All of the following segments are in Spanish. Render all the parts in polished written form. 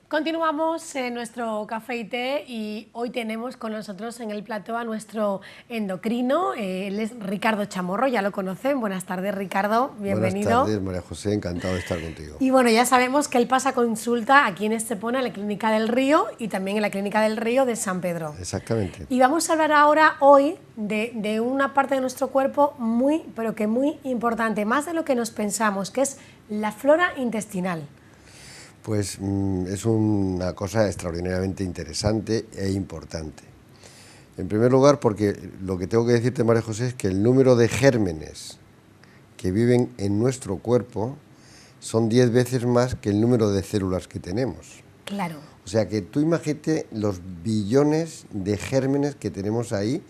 Continuamos en nuestro café y té y hoy tenemos con nosotros en el plató a nuestro endocrino. Él es Ricardo Chamorro, ya lo conocen. Buenas tardes, Ricardo, bienvenido. Buenas tardes, María José, encantado de estar contigo. Y bueno, ya sabemos que él pasa consulta aquí en Estepona, en la Clínica del Río y también en la Clínica del Río de San Pedro. Exactamente. Y vamos a hablar ahora, hoy, de una parte de nuestro cuerpo muy, pero que muy importante, más de lo que nos pensamos, que es la flora intestinal. Pues es una cosa extraordinariamente interesante e importante. En primer lugar, porque lo que tengo que decirte, María José, es que el número de gérmenes que viven en nuestro cuerpo son 10 veces más que el número de células que tenemos. Claro. O sea que tú imagínate los billones de gérmenes que tenemos ahí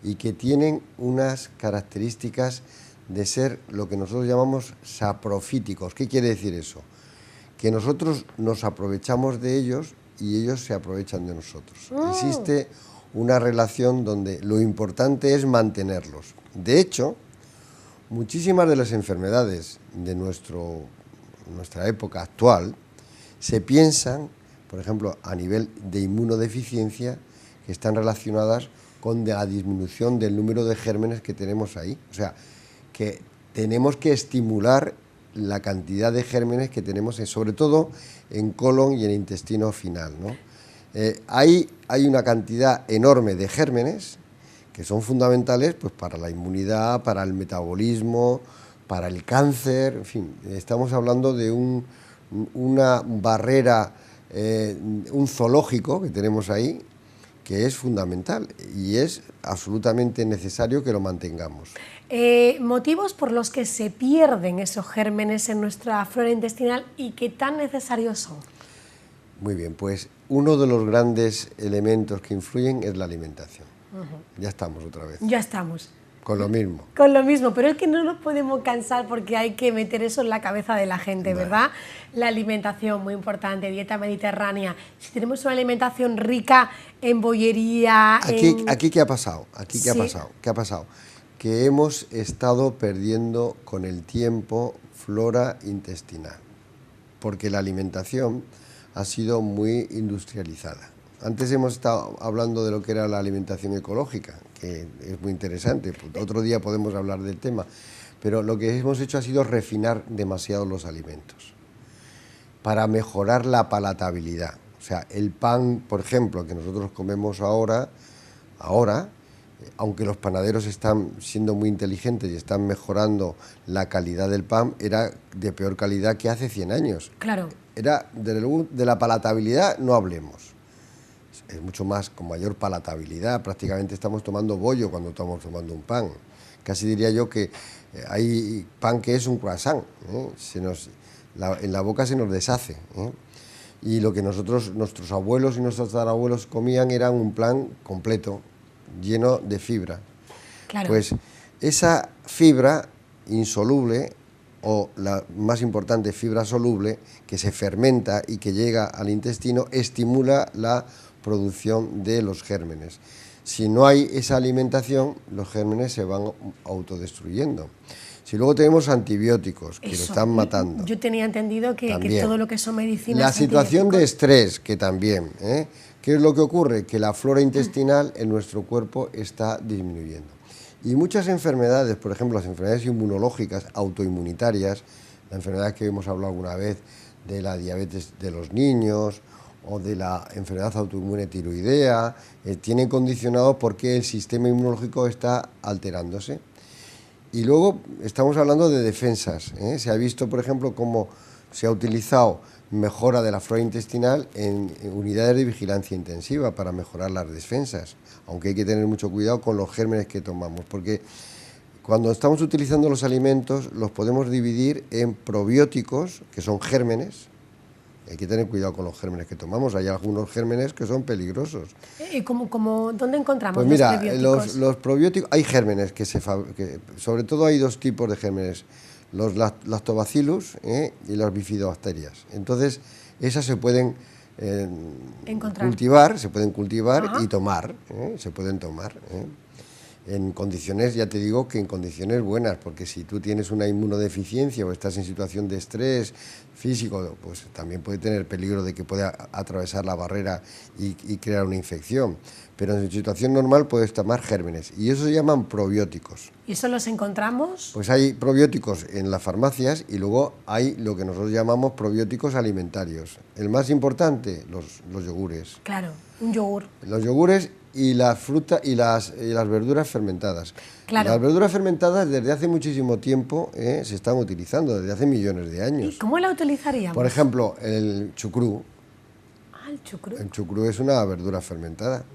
y que tienen unas características de ser lo que nosotros llamamos saprofíticos. ¿Qué quiere decir eso? Que nosotros nos aprovechamos de ellos y ellos se aprovechan de nosotros. Existe una relación donde lo importante es mantenerlos. De hecho, muchísimas de las enfermedades de nuestra época actual se piensan, por ejemplo, a nivel de inmunodeficiencia, que están relacionadas con la disminución del número de gérmenes que tenemos ahí. O sea, que tenemos que estimular la cantidad de gérmenes que tenemos, sobre todo en colon y en intestino final, ¿no? Hay una cantidad enorme de gérmenes que son fundamentales pues, para la inmunidad, para el metabolismo, para el cáncer, en fin, estamos hablando de una barrera, un zoológico que tenemos ahí, que es fundamental y es absolutamente necesario que lo mantengamos. Motivos por los que se pierden esos gérmenes en nuestra flora intestinal y qué tan necesarios son. Muy bien, pues uno de los grandes elementos que influyen es la alimentación. Ya estamos otra vez. Ya estamos. Con lo mismo. Con lo mismo, pero es que no nos podemos cansar porque hay que meter eso en la cabeza de la gente, ¿verdad? La alimentación, muy importante, dieta mediterránea. Si tenemos una alimentación rica en bollería... Aquí ¿qué ha pasado? ¿Qué ha pasado? Que hemos estado perdiendo con el tiempo flora intestinal, porque la alimentación ha sido muy industrializada. Antes hemos estado hablando de lo que era la alimentación ecológica, que es muy interesante, otro día podemos hablar del tema, pero lo que hemos hecho ha sido refinar demasiado los alimentos para mejorar la palatabilidad. O sea, el pan, por ejemplo, que nosotros comemos ahora, aunque los panaderos están siendo muy inteligentes y están mejorando la calidad del pan, era de peor calidad que hace 100 años. Claro. Era de la palatabilidad no hablemos. Es mucho más, con mayor palatabilidad, prácticamente estamos tomando bollo cuando estamos tomando un pan. Casi diría yo que hay pan que es un croissant, en la boca se nos deshace. Y lo que nuestros abuelos y nuestros tatarabuelos comían era un pan completo, lleno de fibra. Claro. Pues esa fibra insoluble, o la más importante, fibra soluble, que se fermenta y que llega al intestino, estimula la producción de los gérmenes. Si no hay esa alimentación, los gérmenes se van autodestruyendo. Si luego tenemos antibióticos que lo están matando. Yo tenía entendido que todo lo que son medicinas... La situación de estrés, que también, ¿qué es lo que ocurre? Que la flora intestinal en nuestro cuerpo está disminuyendo. Y muchas enfermedades, por ejemplo, las enfermedades inmunológicas, autoinmunitarias, la enfermedad que hemos hablado alguna vez de la diabetes de los niños o de la enfermedad autoinmune tiroidea, tienen condicionado porque el sistema inmunológico está alterándose. Y luego estamos hablando de defensas. Se ha visto, por ejemplo, cómo se ha utilizado mejora de la flora intestinal en unidades de vigilancia intensiva para mejorar las defensas, aunque hay que tener mucho cuidado con los gérmenes que tomamos, porque cuando estamos utilizando los alimentos los podemos dividir en probióticos, que son gérmenes. Hay que tener cuidado con los gérmenes que tomamos. Hay algunos gérmenes que son peligrosos. ¿Dónde encontramos pues mira, los probióticos? Los probióticos, hay gérmenes que sobre todo hay dos tipos de gérmenes, los lactobacillus y las bifidobacterias. Entonces, esas se pueden cultivar, se pueden cultivar Ajá. y tomar, se pueden tomar. En condiciones, ya te digo que en condiciones buenas, porque si tú tienes una inmunodeficiencia o estás en situación de estrés físico, pues también puede tener peligro de que pueda atravesar la barrera y crear una infección. Pero en situación normal puedes tomar gérmenes y eso se llaman probióticos. ¿Y eso los encontramos? Pues hay probióticos en las farmacias y luego hay lo que nosotros llamamos probióticos alimentarios. El más importante, los yogures. Claro, un yogur. Los yogures y las frutas y las verduras fermentadas. Claro. Las verduras fermentadas desde hace muchísimo tiempo se están utilizando, desde hace millones de ¿Y años. cómo la utilizaríamos? Por ejemplo, el chucrú. Ah, el chucrú. El chucrú es una verdura fermentada.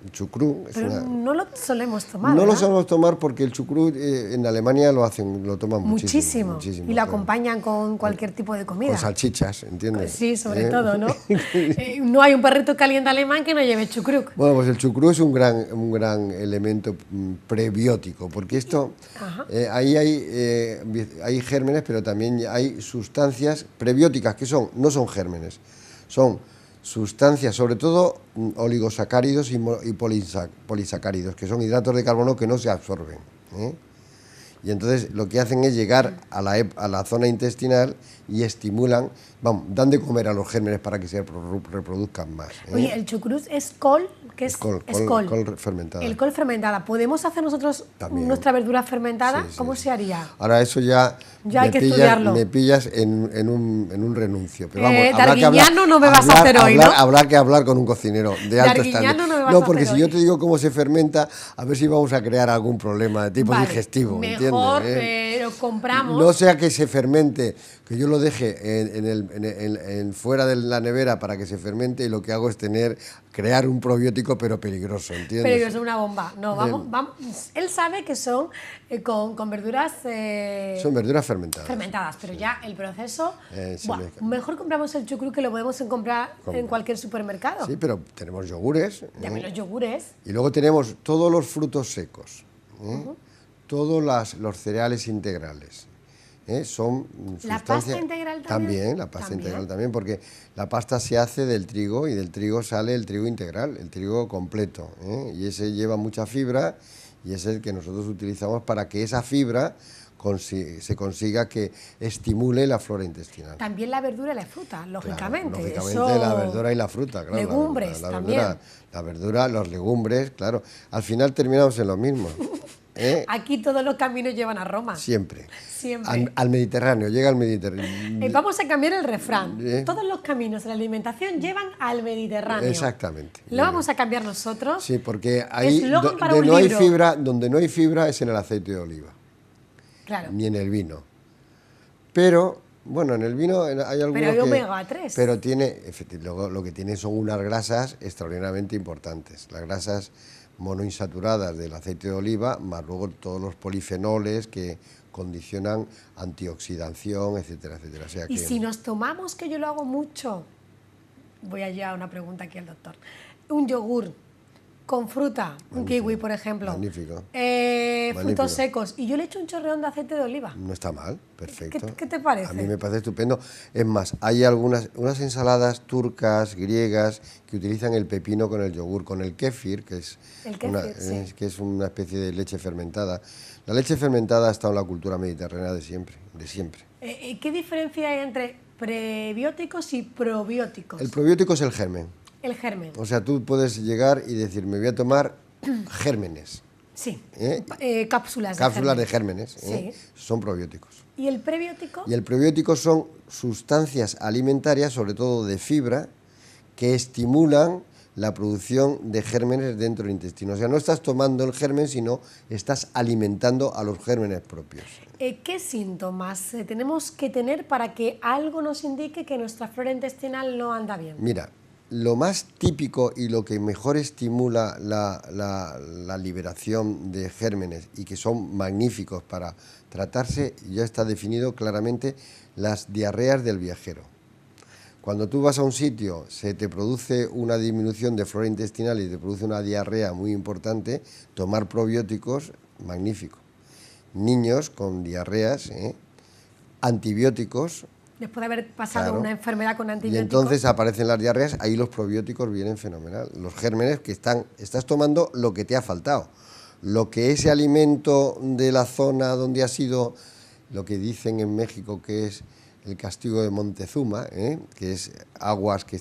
El chucrú es Pero una... no lo solemos tomar, No lo ¿verdad? sabemos tomar porque el chucrú en Alemania lo toman Muchísimo. muchísimo. Y lo claro. acompañan con cualquier tipo de comida. Con salchichas, ¿entiendes? Sí, sobre todo, ¿no? No hay un perrito caliente alemán que no lleve chucrú. Bueno, pues el chucrú es un gran elemento prebiótico, porque esto, ahí hay gérmenes, pero también hay sustancias prebióticas que no son gérmenes, son sustancias, sobre todo oligosacáridos y polisacáridos, que son hidratos de carbono que no se absorben. Y entonces lo que hacen es llegar a la zona intestinal y estimulan, dan de comer a los gérmenes para que se reproduzcan más. Oye, el chucrú es col, ¿qué es? Col fermentada. El col fermentada. ¿Podemos hacer nosotros También. nuestra verdura fermentada? Sí, ¿Cómo sí. se haría? Ahora eso ya hay que estudiarlo. me pillas en un renuncio. Pero vamos, habrá que Darguiñano no me vas a hacer hoy, ¿no? Habrá que hablar con un cocinero de alto Darguiñano estándar. no me vas a porque hacer si yo hoy. te digo cómo se fermenta, a ver si vamos a crear algún problema de tipo Vale, digestivo, mejor ¿entiendes? lo compramos. No sea que se fermente, que yo lo deje fuera de la nevera para que se fermente y lo que hago es crear un probiótico pero peligroso, ¿entiendes? Peligroso, una bomba. No, vamos. Él sabe que son con verduras Son verduras fermentadas. fermentadas, pero ya el proceso. Sí, mejor compramos el chucrú, que lo podemos comprar en cualquier supermercado. Sí, pero tenemos yogures. Llame los yogures. Y luego tenemos todos los frutos secos, todos los cereales integrales. Son ¿La sustancias... pasta integral también? La pasta También. integral también, porque la pasta se hace del trigo y del trigo sale el trigo integral, el trigo completo. Y ese lleva mucha fibra y es el que nosotros utilizamos para que esa fibra se consiga que estimule la flora intestinal. También la verdura y la fruta, lógicamente. Claro, lógicamente Eso... la verdura y la fruta, claro. Legumbres también. La verdura, los legumbres, claro. Al final terminamos en lo mismo. Aquí todos los caminos llevan a Roma. Siempre. Siempre. Al Mediterráneo, llega al Mediterráneo. Vamos a cambiar el refrán. Todos los caminos de la alimentación llevan al Mediterráneo. Exactamente. Lo vamos a cambiar nosotros. Sí, porque ahí Eslogan para un no hay libro. fibra, donde no hay fibra es en el aceite de oliva, Claro. ni en el vino. Pero, bueno, en el vino hay algunos Pero hay que... omega 3. Pero lo que tiene son unas grasas extraordinariamente importantes. Las grasas monoinsaturadas del aceite de oliva, más luego todos los polifenoles que condicionan antioxidación, etcétera, etcétera. O sea Y que, si nos tomamos, que yo lo hago mucho, voy a llevar una pregunta aquí al doctor, un yogur con fruta, un kiwi, por ejemplo, Magnífico. frutos Magnífico. secos, y yo le echo un chorreón de aceite de oliva. no está mal, perfecto. ¿Qué te parece? A mí me parece estupendo. Es más, hay unas ensaladas turcas, griegas, que utilizan el pepino con el yogur, con el kéfir, que es, El kéfir, sí. que es una especie de leche fermentada. La leche fermentada ha estado en la cultura mediterránea de siempre, de siempre. ¿Qué diferencia hay entre prebióticos y probióticos? El probiótico es el germen. El germen. O sea, tú puedes llegar y decir, me voy a tomar gérmenes. Sí. ¿Eh? Cápsulas Cápsulas germen. de gérmenes. Sí. Son probióticos. ¿Y el prebiótico? Y el probiótico son sustancias alimentarias, sobre todo de fibra, que estimulan la producción de gérmenes dentro del intestino. O sea, no estás tomando el germen, sino estás alimentando a los gérmenes propios. ¿Qué síntomas tenemos que tener para que algo nos indique que nuestra flora intestinal no anda bien? Mira, lo más típico y lo que mejor estimula la liberación de gérmenes y que son magníficos para tratarse, ya está definido claramente, las diarreas del viajero. Cuando tú vas a un sitio, se te produce una disminución de flora intestinal y te produce una diarrea muy importante, tomar probióticos, magnífico. Niños con diarreas, antibióticos, Después de haber pasado Claro. una enfermedad con Y antibióticos. entonces aparecen las diarreas, ahí los probióticos vienen fenomenal. Los gérmenes que estás tomando lo que te ha faltado. Lo que ese alimento de la zona donde ha sido, lo que dicen en México que es el castigo de Montezuma, que es aguas que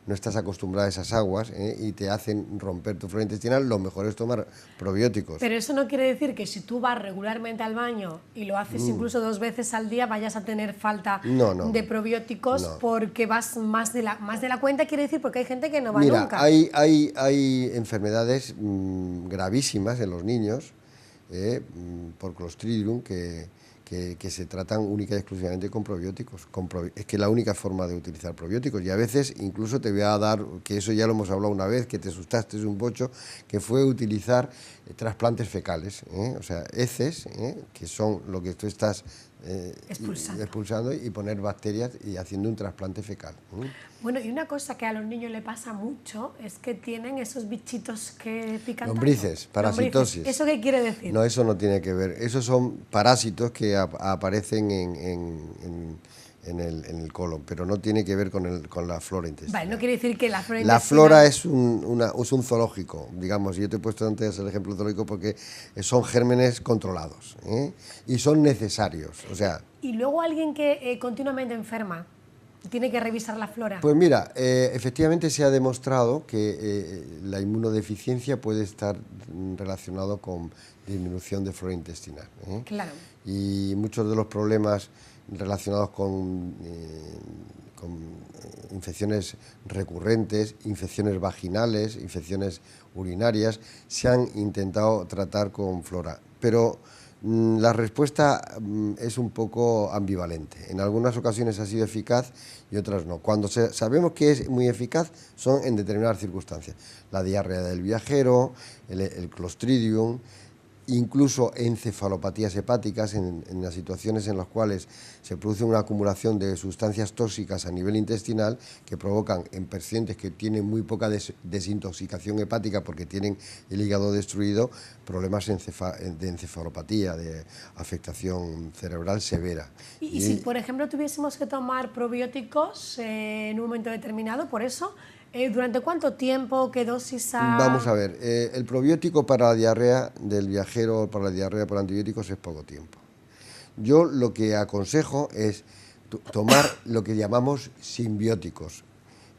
no estás acostumbrada a esas aguas y te hacen romper tu flora intestinal, lo mejor es tomar probióticos. Pero eso no quiere decir que si tú vas regularmente al baño y lo haces incluso 2 veces al día vayas a tener falta No, no. de probióticos No. porque vas más de la cuenta, quiere decir, porque hay gente que no va Mira, nunca. hay enfermedades gravísimas en los niños por Clostridium que se tratan única y exclusivamente con probióticos. Es que es la única forma de utilizar probióticos. Y a veces incluso te voy a dar, que eso ya lo hemos hablado una vez, que te asustaste, es un bocho, que fue utilizar trasplantes fecales, o sea, heces, que son lo que tú estás expulsando y poner bacterias y haciendo un trasplante fecal. Bueno, y una cosa que a los niños le pasa mucho es que tienen esos bichitos que pican Lombrices, tanto. parasitosis. Lombrices. ¿Eso qué quiere decir? No, eso no tiene que ver. Esos son parásitos que aparecen en el colon, pero no tiene que ver con la flora intestinal. Vale, no quiere decir que la flora La intestinal... flora es un zoológico, digamos. Yo te he puesto antes el ejemplo zoológico porque son gérmenes controlados y son necesarios. O sea, Y luego alguien que continuamente enferma, tiene que revisar la flora. pues mira, efectivamente se ha demostrado que la inmunodeficiencia puede estar relacionado con disminución de flora intestinal. Claro. Y muchos de los problemas relacionados con infecciones recurrentes, infecciones vaginales, infecciones urinarias, se han intentado tratar con flora. Pero la respuesta es un poco ambivalente. En algunas ocasiones ha sido eficaz y otras no. Cuando sabemos que es muy eficaz son en determinadas circunstancias. La diarrea del viajero, el Clostridium, incluso encefalopatías hepáticas, en las situaciones en las cuales se produce una acumulación de sustancias tóxicas a nivel intestinal que provocan en pacientes que tienen muy poca desintoxicación hepática porque tienen el hígado destruido, problemas de encefalopatía, de afectación cerebral severa. Y si, por ejemplo, tuviésemos que tomar probióticos en un momento determinado, por eso, ¿durante cuánto tiempo? ¿Qué dosis? Vamos a ver, el probiótico para la diarrea del viajero, para la diarrea por antibióticos es poco tiempo. Yo lo que aconsejo es tomar lo que llamamos simbióticos.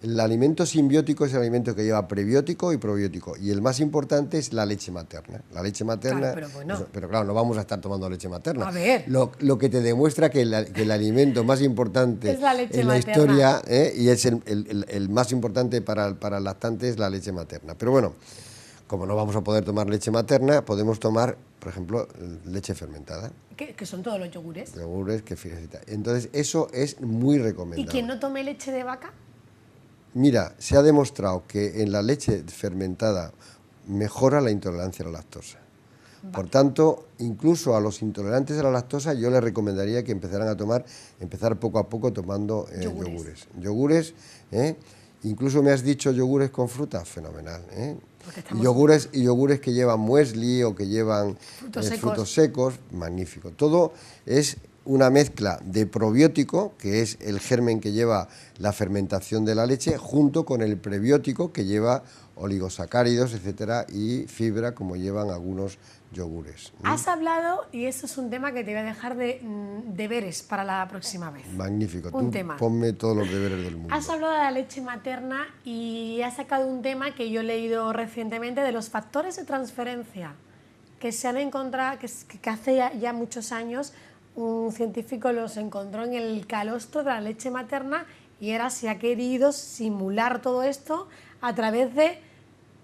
El alimento simbiótico es el alimento que lleva prebiótico y probiótico, y el más importante es la leche materna. La leche materna, claro, pero claro, no vamos a estar tomando leche materna. A ver. Lo que te demuestra que el alimento más importante es la leche en la materna. historia, y es el más importante para el lactante, es la leche materna. Pero bueno, como no vamos a poder tomar leche materna, podemos tomar, por ejemplo, leche fermentada. Que son todos los yogures. Yogures, kefir, etc. Entonces, eso es muy recomendable. ¿Y quien no tome leche de vaca? Mira, se ha demostrado que en la leche fermentada mejora la intolerancia a la lactosa. Vale. Por tanto, incluso a los intolerantes a la lactosa yo les recomendaría que empezar poco a poco tomando yogures. Yogures, incluso me has dicho yogures con fruta, fenomenal. Y yogures que llevan muesli o que llevan frutos secos, magnífico. Todo es una mezcla de probiótico, que es el germen que lleva la fermentación de la leche, junto con el prebiótico que lleva oligosacáridos, etcétera, y fibra, como llevan algunos yogures. Has hablado, y eso es un tema que te voy a dejar de deberes para la próxima vez. Magnífico, ponme todos los deberes del mundo. Has hablado de la leche materna y has sacado un tema que yo he leído recientemente de los factores de transferencia que se han encontrado, que hace ya muchos años un científico los encontró en el calostro de la leche materna y era si ha querido simular todo esto a través de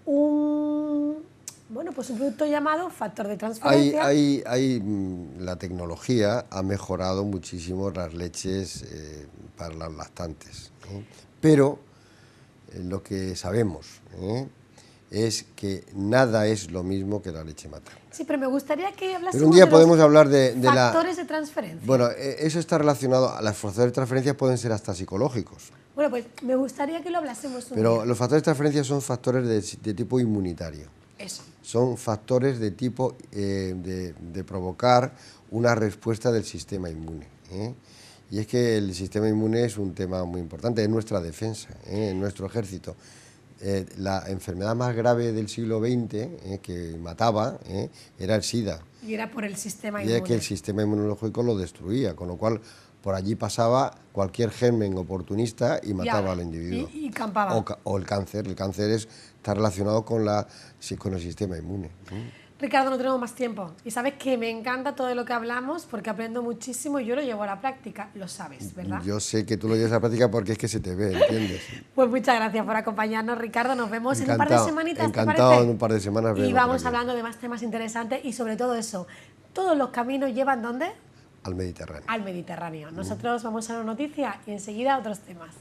un producto llamado factor de transferencia. La tecnología ha mejorado muchísimo las leches para los lactantes, pero lo que sabemos es que nada es lo mismo que la leche materna. Sí, pero me gustaría que hablásemos pero un día podemos hablar de factores de transferencia. Bueno, eso está relacionado, a las factores de transferencia pueden ser hasta psicológicos. Bueno, pues me gustaría que lo hablásemos un Pero día. los factores de transferencia son factores de tipo inmunitario. Eso. Son factores de tipo de provocar una respuesta del sistema inmune. Y es que el sistema inmune es un tema muy importante, es nuestra defensa, en nuestro ejército. La enfermedad más grave del siglo XX, que mataba, era el SIDA. Y era por el sistema Y inmune. es que el sistema inmunológico lo destruía, con lo cual por allí pasaba cualquier germen oportunista y mataba al individuo. Y campaba. O el cáncer está relacionado con el sistema inmune. Ricardo, no tenemos más tiempo. Y sabes que me encanta todo lo que hablamos porque aprendo muchísimo y yo lo llevo a la práctica. Lo sabes, ¿verdad? Yo sé que tú lo llevas a la práctica porque es que se te ve, ¿entiendes? Pues muchas gracias por acompañarnos, Ricardo. Nos vemos en un par de semanitas, ¿te encantado, parece? en un par de semanas. Y vamos hablando de más temas interesantes y sobre todo eso. ¿Todos los caminos llevan dónde? Al Mediterráneo. Al Mediterráneo. Nosotros vamos a una noticia y enseguida otros temas.